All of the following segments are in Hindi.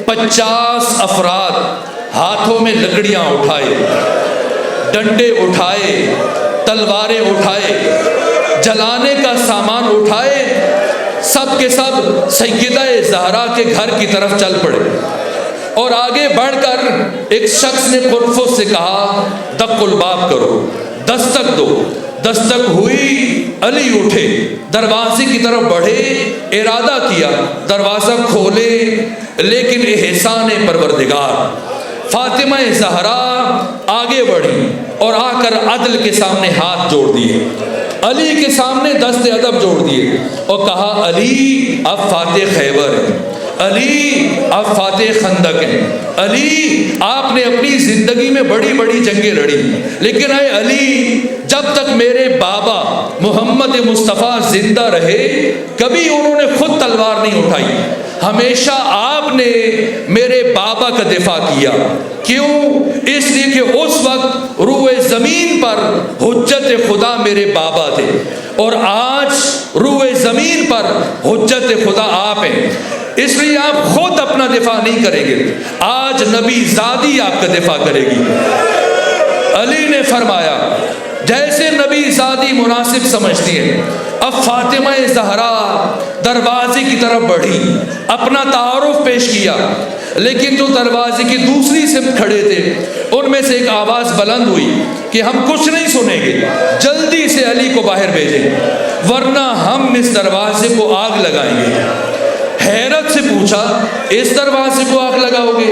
50 अफराद हाथों में लकड़ियां उठाए, डंडे उठाए, तलवारें उठाए, जलाने का सामान उठाए, सब के सब सैयदा ज़हरा के घर की तरफ चल पड़े। और आगे बढ़कर एक शख्स ने खुरफुस से कहा, दक्कुल बाब करो, दस्तक दो। दस्तक हुई, अली उठे, दरवाजे की तरफ बढ़े, इरादा किया दरवाज़ा खोले, लेकिन एहसान परवरदिगार फातिमा ज़हरा आगे बढ़ी और आकर अदल के सामने हाथ जोड़ दिए, अली के सामने दस्ते अदब जोड़ दिए और कहा, अली अब फाते खैबर है, अली अब फाते खंदक है, अली आपने अपनी ज़िंदगी में बड़ी बड़ी जंगें लड़ी, लेकिन अय अली जब तक मेरे बाबा मोहम्मद मुस्तफ़ा जिंदा रहे कभी उन्होंने खुद तलवार नहीं उठाई, हमेशा आपने मेरे बाबा का दिफा किया। क्यों? इसलिए कि उस वक्त रूए ज़मीन पर हुज्जत खुदा मेरे बाबा थे और आज रूए ज़मीन पर हुज्जत खुदा आप हैं, इसलिए आप खुद अपना दिफा नहीं करेंगे, आज नबी ज़ादी आपका दिफा करेगी। अली ने फरमाया, जैसे नबी ज़ादी मुनासिब समझती है। अब फातिमा ज़हरा दरवाजे की तरफ बढ़ी, अपना तारुफ पेश किया, लेकिन जो दरवाजे की दूसरी सिमत खड़े थे उनमें से एक आवाज़ बुलंद हुई कि हम कुछ नहीं सुनेंगे, जल्दी से अली को बाहर भेजें वरना हम इस दरवाजे को आग लगाएंगे। हैरत से पूछा, इस दरवाजे को आग लगाओगे?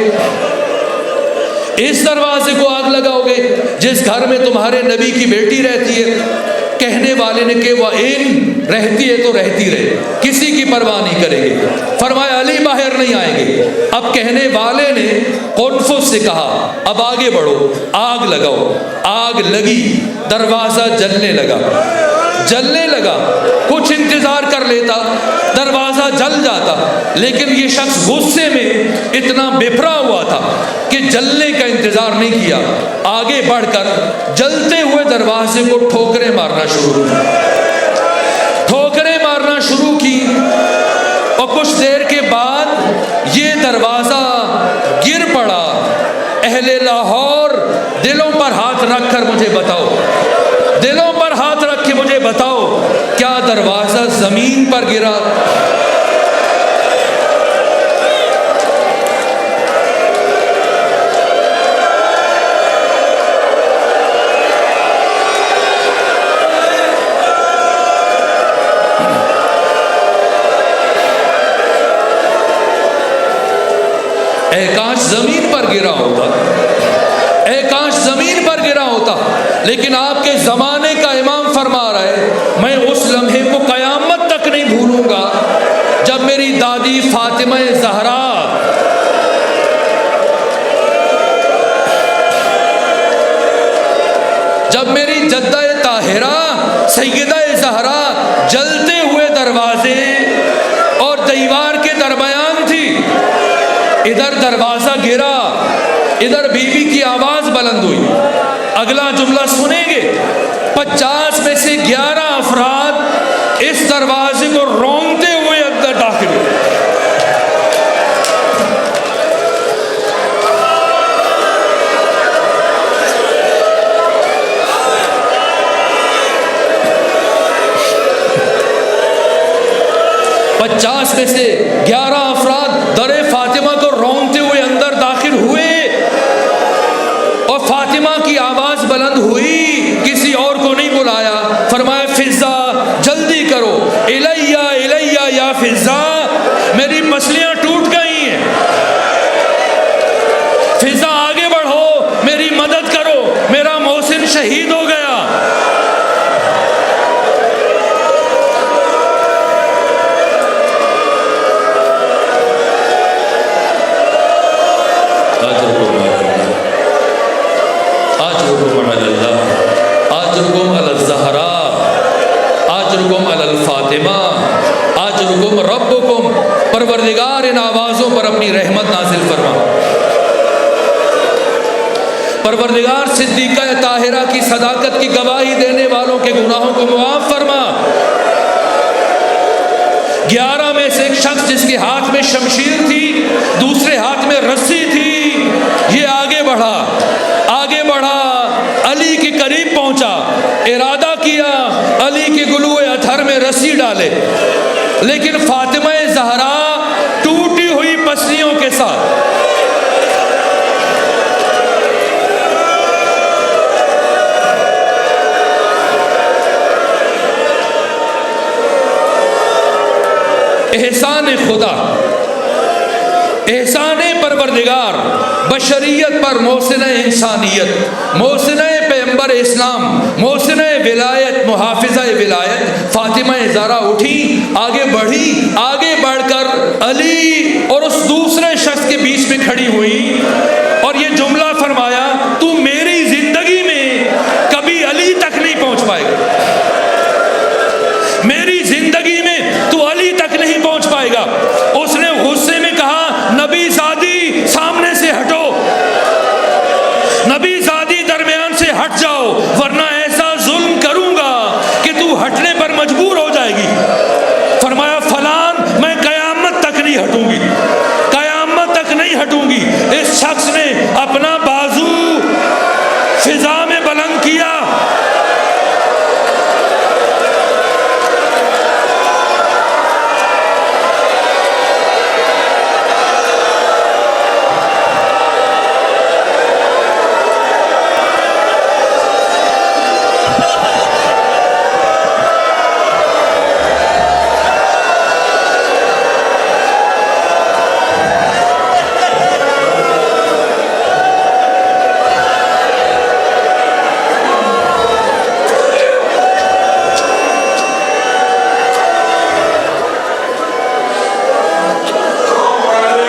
इस दरवाजे को आग लगाओगे जिस घर में तुम्हारे नबी की बेटी रहती है? कहने वाले ने कि वह इन रहती है तो रहती रहे, किसी की परवाह नहीं करेंगे। फरमाया, अली बाहर नहीं आएंगे। अब कहने वाले ने खुरफुस से कहा, अब आगे बढ़ो, आग लगाओ। आग लगी, दरवाज़ा जलने लगा, जलने लगा। कुछ इंतज़ार कर लेता, दरवाज़ा जल जाता, लेकिन ये शख्स गुस्से में इतना बिफरा हुआ था कि जलने का इंतज़ार नहीं किया, आगे बढ़कर जलते हुए दरवाजे को ठोकरें मारना शुरू की, ठोकरें मारना शुरू की। और कुछ देर के बाद ये दरवाज़ा गिर पड़ा। अहले लाहौर, दिलों पर हाथ रख कर मुझे बताओ, दिलों पर हाथ रख के मुझे बताओ, क्या दरवाज़ा ज़मीन पर गिरा? काश ज़मीन पर गिरा होता, काश ज़मीन पर गिरा होता। लेकिन आपके ज़माने का इमाम फरमा रहा है, मैं उस लम्हे को क़यामत तक नहीं भूलूंगा जब मेरी दादी फातिमा ज़हरा जब मेरी जद्दा ताहिरा सैयदा ज़हरा जलते हुए दरवाजे और दीवार के दरमियान थी। इधर दरवाज़ा गिरा, इधर बीबी की आवाज़ बुलंद हुई। अगला जुमला सुनेंगे, 50 में से 11 अफराद इस दरवाजे को रोंगते हुए अंदर दाखिल हुए। पचास में से 11 अफराद दरे फातिमा को रोंगते हुए अंदर दाखिल हुए और फातिमा की आवाज़ बुलंद हुई, किसी और को नहीं बुलाया। फरमाया, फिज़ा जल्दी करो, इलैया इलैया या फिज़ा, मेरी मछलियाँ टूट गई हैं, फिज़ा आगे बढ़ो, मेरी मदद करो, मेरा मोहसिन शहीद हो गया। परवरदिगार इन आवाज़ों पर अपनी रहमत नाजिल फरमा। परवरदिगार सिद्दीक़ा ताहिरा की सदाकत की गवाही देने वालों के गुनाहों को मुआफ़ फरमा। 11 में से एक शख्स जिसके हाथ में शमशीर थी दूसरे हाथ में रस्सी थी। ये आगे बढ़ा, अली के करीब पहुंचा, इरादा किया अली के गुलूए अथर में रस्सी डाले, लेकिन फातिमा ज़हरा टूटी हुई पसलियों के साथ एहसान खुदा, एहसान परवरदिगार बशरियत पर मोहसिन इंसानियत, मोहसिन पैगंबर इस्लाम, मोहसिन विलायत, मुहाफिजा विलायत फातिमा ज़हरा उठी, आगे बढ़ी, आगे बढ़कर अली और उस दूसरे शख्स के बीच में खड़ी हुई और ये जुमला फरमाया, तू मेरी जिंदगी में कभी अली तक नहीं पहुंच पाएगा, मेरी जिंदगी में तू अली तक नहीं पहुंच पाएगा। उसने गुस्से में कहा, नबी ज़ादी सामने से हटो।